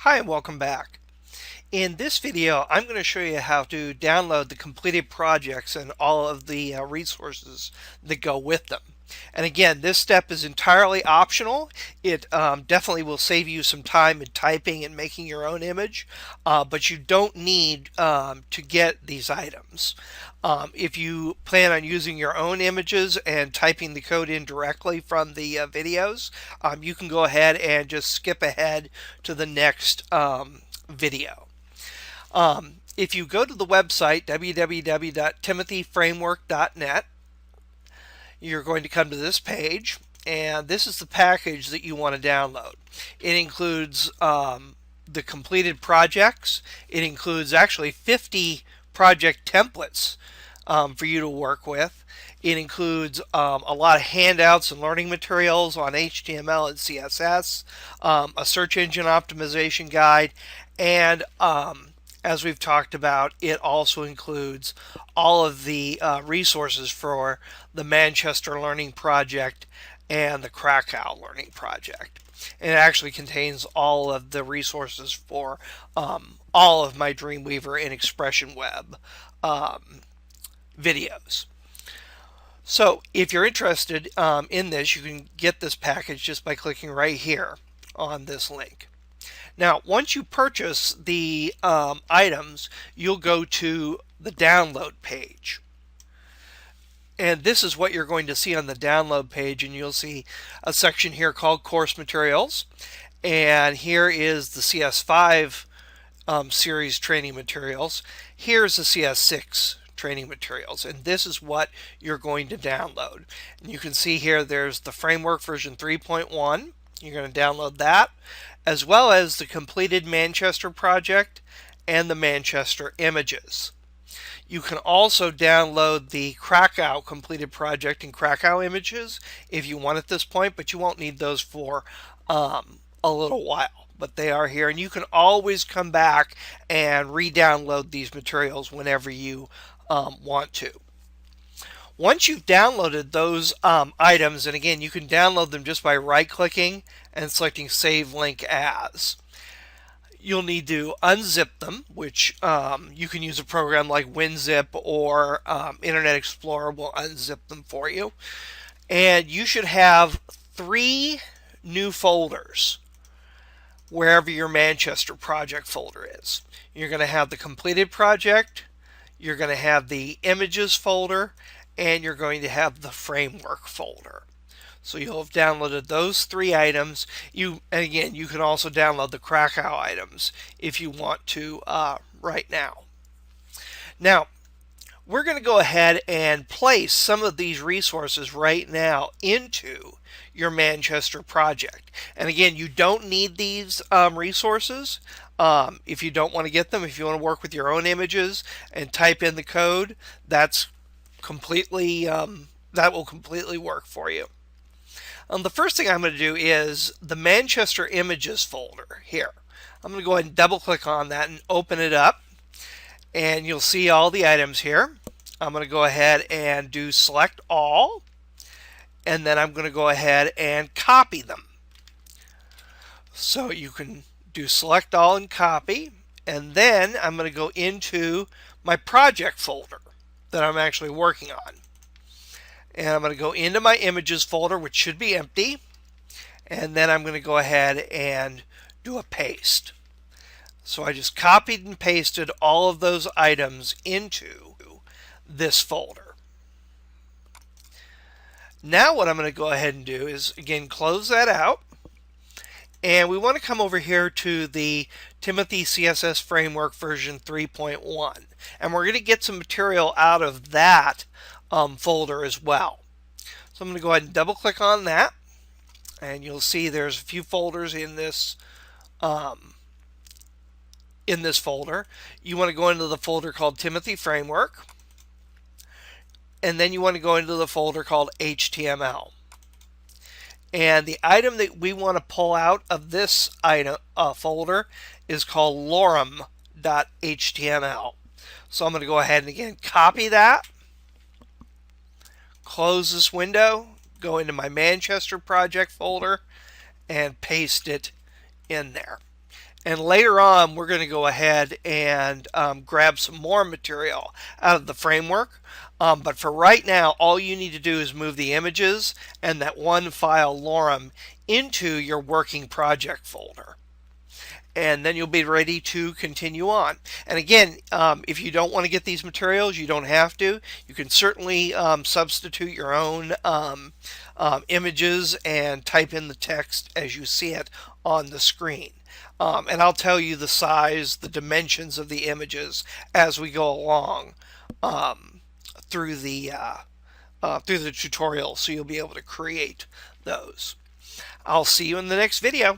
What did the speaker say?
Hi and welcome back. In this video, I'm going to show you how to download the completed projects and all of the resources that go with them. And again, this step is entirely optional. It definitely will save you some time in typing and making your own image, but you don't need to get these items. If you plan on using your own images and typing the code in directly from the videos, you can go ahead and just skip ahead to the next video. If you go to the website www.timothyframework.net, you're going to come to this page, and this is the package that you want to download. It includes the completed projects. It includes actually 50 project templates for you to work with. It includes a lot of handouts and learning materials on HTML and CSS, a search engine optimization guide, and as we've talked about, it also includes all of the resources for the Manchester Learning Project and the Krakow Learning Project. And it actually contains all of the resources for all of my Dreamweaver and Expression Web videos. So if you're interested in this, you can get this package just by clicking right here on this link. Now, once you purchase the items, you'll go to the download page. And this is what you're going to see on the download page, and you'll see a section here called Course Materials. And here is the CS5 series training materials. Here's the CS6 training materials, and this is what you're going to download. And you can see here there's the framework version 3.1. You're going to download that, as well as the completed Manchester project and the Manchester images. You can also download the Krakow completed project and Krakow images if you want at this point, but you won't need those for a little while. But they are here, and you can always come back and re-download these materials whenever you want to. Once you've downloaded those items, and again, you can download them just by right-clicking and selecting Save Link As. You'll need to unzip them, which you can use a program like WinZip or Internet Explorer will unzip them for you. And you should have 3 new folders wherever your Manchester project folder is. You're going to have the completed project, you're going to have the images folder, and you're going to have the framework folder. So you'll have downloaded those 3 items. And again, you can also download the Krakow items if you want to right now. Now, we're going to go ahead and place some of these resources right now into your Manchester project. And again, you don't need these resources if you don't want to get them. If you want to work with your own images and type in the code, that's completely that will completely work for you. The first thing I'm going to do is the Manchester images folder here. I'm going to go ahead and double click on that and open it up, and you'll see all the items here. I'm going to go ahead and do select all, and then I'm going to go ahead and copy them. So you can do select all and copy, and then I'm going to go into my project folder that I'm actually working on. And I'm going to go into my images folder, which should be empty, and then I'm going to go ahead and do a paste. So I just copied and pasted all of those items into this folder. Now what I'm going to go ahead and do is, again, close that out. And we want to come over here to the Timothy CSS Framework version 3.1. And we're going to get some material out of that folder as well. So I'm going to go ahead and double click on that. And you'll see there's a few folders in this folder. You want to go into the folder called Timothy Framework. And then you want to go into the folder called HTML. And the item that we want to pull out of this item folder is called lorem.html. So I'm going to go ahead and again copy that, close this window, go into my Manchester project folder, and paste it in there. And later on, we're going to go ahead and grab some more material out of the framework. But for right now, all you need to do is move the images and that one file lorem into your working project folder. And then you'll be ready to continue on. And again, if you don't want to get these materials, you don't have to. You can certainly substitute your own images and type in the text as you see it on the screen. And I'll tell you the size, the dimensions of the images as we go along through the tutorial, so you'll be able to create those. I'll see you in the next video.